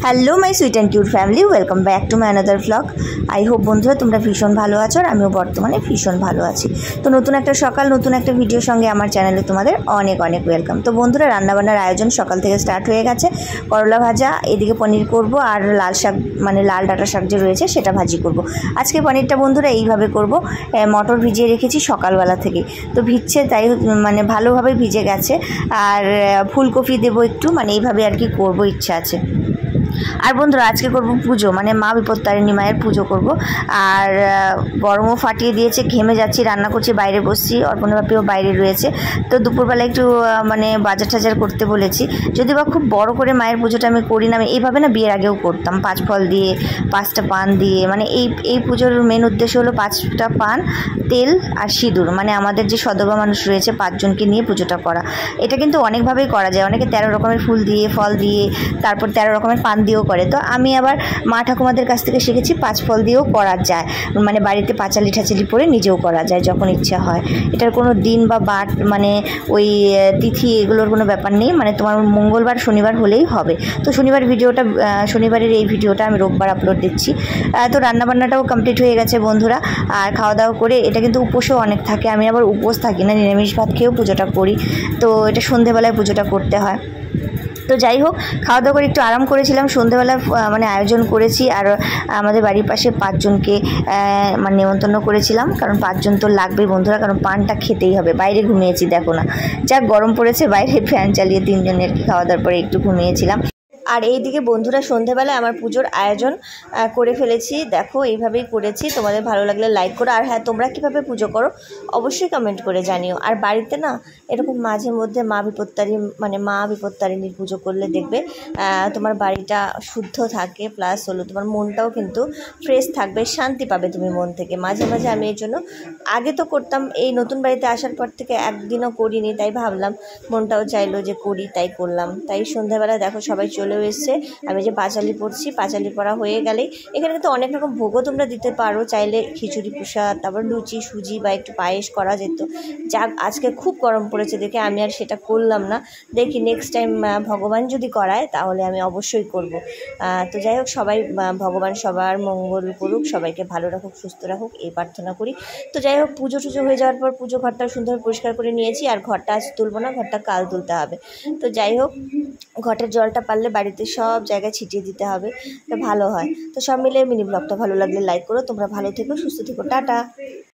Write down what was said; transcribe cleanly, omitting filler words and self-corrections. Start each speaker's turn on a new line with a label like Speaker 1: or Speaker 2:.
Speaker 1: Hello my sweet and cute family, welcome back to my another vlog. I hope বন্ধুরা তোমরা ভীষণ ভালো আছো, আর আমিও বর্তমানে ভীষণ ভালো আছি। তো নতুন একটা সকাল, নতুন একটা ভিডিওর সঙ্গে আমার চ্যানেলে তোমাদের অনেক অনেক ওয়েলকাম। তো বন্ধুরা, রান্নাবান্নার আয়োজন সকাল থেকে স্টার্ট হয়ে গেছে। করলা ভাজা, এদিকে পনির করব, আর লাল শাক মানে লাল ডাঁটা শাক যে রয়েছে সেটা ভাজি করব। আজকে পনিরটা বন্ধুরা এইভাবে করব, মটর ভিজিয়ে রেখেছি সকালবেলা থেকে, তো ভিজছে, তাই মানে ভালোভাবে ভিজে গেছে। আর ফুলকপি দেবো একটু, মানে এইভাবে আর কি করবো, ইচ্ছা আছে। আর বন্ধুরা, আজকে করব পুজো, মানে মা বিপত্তারিণী মায়ের পুজো করব। আর গরমও ফাটিয়ে দিয়েছে, ঘেমে যাচ্ছি, রান্না করছি, বাইরে বসছি, অর্পণ বাপিও বাইরে রয়েছে। তো দুপুরবেলা একটু মানে বাজার টাজার করতে বলেছি। যদি বা খুব বড় করে মায়ের পুজোটা আমি করি না, আমি এইভাবে না বিয়ের আগেও করতাম, 5 ফল দিয়ে 5টা পান দিয়ে। মানে এই পুজোর মেন উদ্দেশ্য হলো 5টা পান, তেল আর সিঁদুর, মানে আমাদের যে সদবা মানুষ রয়েছে 5 জনকে নিয়ে পুজোটা করা। এটা কিন্তু অনেকভাবেই করা যায়, অনেকে 13 রকমের ফুল দিয়ে, ফল দিয়ে, তারপর 13 রকমের পান দিয়েও করে। তো আমি আবার মা ঠাকুমাদের কাছ থেকে শিখেছি 5 ফল দিয়েও করা যায়, মানে বাড়িতে পাঁচালি ঠাচালি পরে নিজেও করা যায় যখন ইচ্ছা হয়। এটার কোনো দিন বা বাট মানে ওই তিথি এগুলোর কোনো ব্যাপার নেই, মানে তোমার মঙ্গলবার শনিবার হলেই হবে। তো শনিবারের এই ভিডিওটা আমি রোববার আপলোড দিচ্ছি। তো রান্নাবান্নাটাও কমপ্লিট হয়ে গেছে বন্ধুরা। আর খাওয়া দাওয়া করে, এটা কিন্তু উপোসও অনেক থাকে, আমি আবার উপোস থাকি না, নিরামিষ ভাত খেয়েও পুজোটা করি। তো এটা সন্ধেবেলায় পুজোটা করতে হয়। তো যাই হোক, খাওয়া দাওয়া করে একটু আরাম করেছিলাম। সন্ধ্যেবেলায় মানে আয়োজন করেছি, আর আমাদের বাড়ির পাশে 5 জনকে মানে নেমন্তন্ন করেছিলাম, কারণ 5 জন তো লাগবেই বন্ধুরা, কারণ পানটা খেতেই হবে। বাইরে ঘুমিয়েছি, দেখো না যা গরম পড়েছে, বাইরে ফ্যান চালিয়ে 3 জনের কি খাওয়া দাওয়ার পরে একটু ঘুমিয়েছিলাম। আর এইদিকে বন্ধুরা, সন্ধেবেলায় আমার পুজোর আয়োজন করে ফেলেছি, দেখো এইভাবেই করেছি। তোমাদের ভালো লাগলে লাইক করো, আর হ্যাঁ, তোমরা কীভাবে পুজো করো অবশ্যই কমেন্ট করে জানিও। আর বাড়িতে না এরকম মাঝে মধ্যে মা বিপত্তারিণীর পুজো করলে দেখবে তোমার বাড়িটা শুদ্ধ থাকে, প্লাস হলো তোমার মনটাও কিন্তু ফ্রেশ থাকবে, শান্তি পাবে তুমি মন থেকে। মাঝে মাঝে আমি এই জন্য আগে তো করতাম, এই নতুন বাড়িতে আসার পর থেকে একদিনও করিনি, তাই ভাবলাম মনটাও চাইলো যে করি, তাই করলাম। তাই সন্ধ্যাবেলা দেখো সবাই চলে এসছে। আমি যে পাঁচালি পড়ছি, পাঁচালি পড়া হয়ে গেলেই এখানে কিন্তু অনেক রকম ভোগও তোমরা দিতে পারো, চাইলে খিচুড়ি প্রসাদ, তারপর লুচি সুজি বা একটু পায়েস করা যেত। যাক, আজকে খুব গরম পড়েছে দেখে আমি আর সেটা করলাম না। দেখি নেক্সট টাইম ভগবান যদি করায় তাহলে আমি অবশ্যই করব। তো যাই হোক, সবাই ভগবান সবার মঙ্গল করুক, সবাইকে ভালো রাখুক, সুস্থ রাখুক, এই প্রার্থনা করি। তো যাই হোক, পুজো টুজো হয়ে যাওয়ার পর পুজো ঘরটা সুন্দর পরিষ্কার করে নিয়েছি। আর ঘরটা আজ তুলবো না, ঘরটা কাল তুলতে হবে। তো যাই হোক, ঘটের জলটা পারলে বাড়িতে সব জায়গায় ছিটিয়ে দিতে হবে, তো ভালো হয়। তো সব মিলে মিনি ব্লগটা ভালো লাগলে লাইক করো। তোমরা ভালো থেকো, সুস্থ থেকো, টাটা।